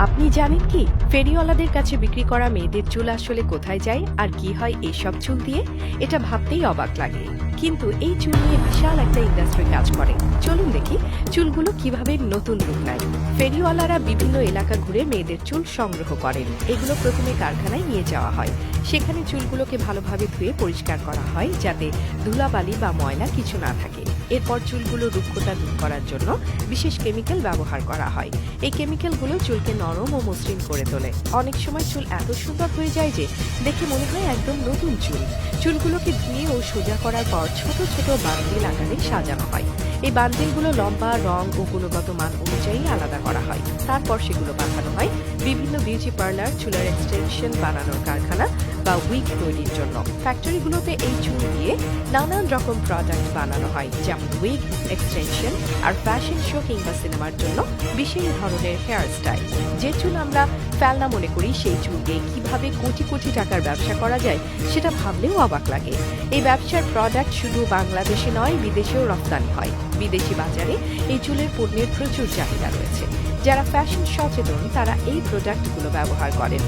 আপনি জানেন কি ফেরিওয়ালাদের কাছে বিক্রি করা মেয়েদের চুল আসলে কোথায় যায় আর কি হয় এইসব চুল দিয়ে? এটা ভাবতেই অবাক লাগে, কিন্তু এই চুল নিয়ে বিশাল একটা ইন্ডাস্ট্রি কাজ করে। চলুন দেখি চুলগুলো কিভাবে নতুন রূপ নেয়। ফেরিওয়ালারা বিভিন্ন এলাকা ঘুরে মেয়েদের চুল সংগ্রহ করেন। এগুলো প্রথমে কারখানায় নিয়ে যাওয়া হয়। সেখানে চুলগুলোকে ভালোভাবে ধুয়ে পরিষ্কার করা হয় যাতে ধুলাবালি বা ময়লা কিছু না থাকে। এরপর চুলগুলো রুক্ষতা দূর করার জন্য বিশেষ কেমিক্যাল ব্যবহার করা হয়। এই কেমিক্যালগুলো চুলকে নরম ও মসৃণ করে তোলে। অনেক সময় চুল এত সুন্দর হয়ে যায় যে দেখে মনে হয় একদম নতুন চুল। চুলগুলোকে ধুয়ে ও সোজা করার পর ছোট ছোট বান্ডিল আকারে সাজানো হয়। এই বান্ডিলগুলো লম্বা, রং ও গুণগত মান অনুযায়ী আলাদা করা হয়। তারপর সেগুলো পাঠানো হয় বিভিন্ন বিউটি পার্লার, চুলের এক্সটেনশন বানানোর কারখানা বা উইগ তৈরির জন্য। ফ্যাক্টরিগুলোতে এই চুল দিয়ে নানান রকম প্রোডাক্ট বানানো হয়, যেমন উইগ, এক্সটেনশন আর ফ্যাশন শো কিংবা সিনেমার জন্য বিশেষ ধরনের হেয়ার স্টাইল। যে চুল আমরা ফেলনা মনে করি, সেই চুল দিয়ে কিভাবে কোটি কোটি টাকার ব্যবসা করা যায় সেটা ভাবলেও অবাক লাগে। এই ব্যবসার প্রোডাক্ট শুধু বাংলাদেশে নয়, বিদেশেও রপ্তানি হয়। বিদেশি বাজারে এই চুলের পণ্যের প্রচুর চাহিদা রয়েছে। যারা ফ্যাশন সচেতন তারা এই প্রোডাক্টগুলো ব্যবহার করেন।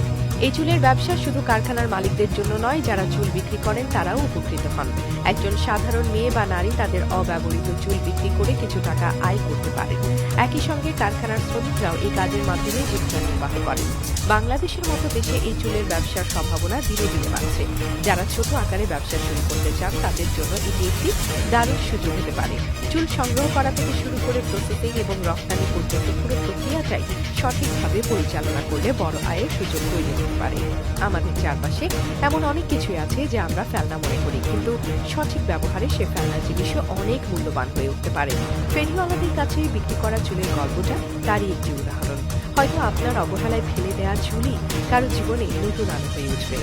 এই চুলের ব্যবসা শুধু কারখানার মালিকদের জন্য নয়, যারা চুল বিক্রি করেন তারাও উপকৃত হন। একজন সাধারণ মেয়ে বা নারী তাদের অব্যবহৃত চুল বিক্রি করে কিছু টাকা আয় করতে পারেন। একই সঙ্গে কারখানার শ্রমিকরাও এই কাজের মাধ্যমে জীবিকা নির্বাহ করেন। বাংলাদেশের মতো দেশে এই চুলের ব্যবসার সম্ভাবনা ধীরে ধীরে বাড়ছে। যারা ছোট আকারে ব্যবসা শুরু করতে চান তাদের জন্য এটি একটি দারুণ সুযোগ হতে পারে। চুল সংগ্রহ করা থেকে শুরু করে প্রসেসিং এবং রপ্তানি পর্যন্ত পুরো প্রক্রিয়াটাই সঠিকভাবে পরিচালনা করলে বড় আয়ের সুযোগ তৈরি হতে পারে। আমাদের চারপাশে এমন অনেক কিছুই আছে যা আমরা ফেলনা মনে করি, কিন্তু সঠিক ব্যবহারে সে ফেলনা জিনিসও অনেক মূল্যবান হয়ে উঠতে পারে। ফেরিওয়ালাদের কাছে বিক্রি করা চুলের গল্পটা তারই একটি উদাহরণ। হয়তো আপনার অবহেলায় ফেলে দেওয়া চুলই কারো জীবনে নতুন আলো হয়ে উঠবে।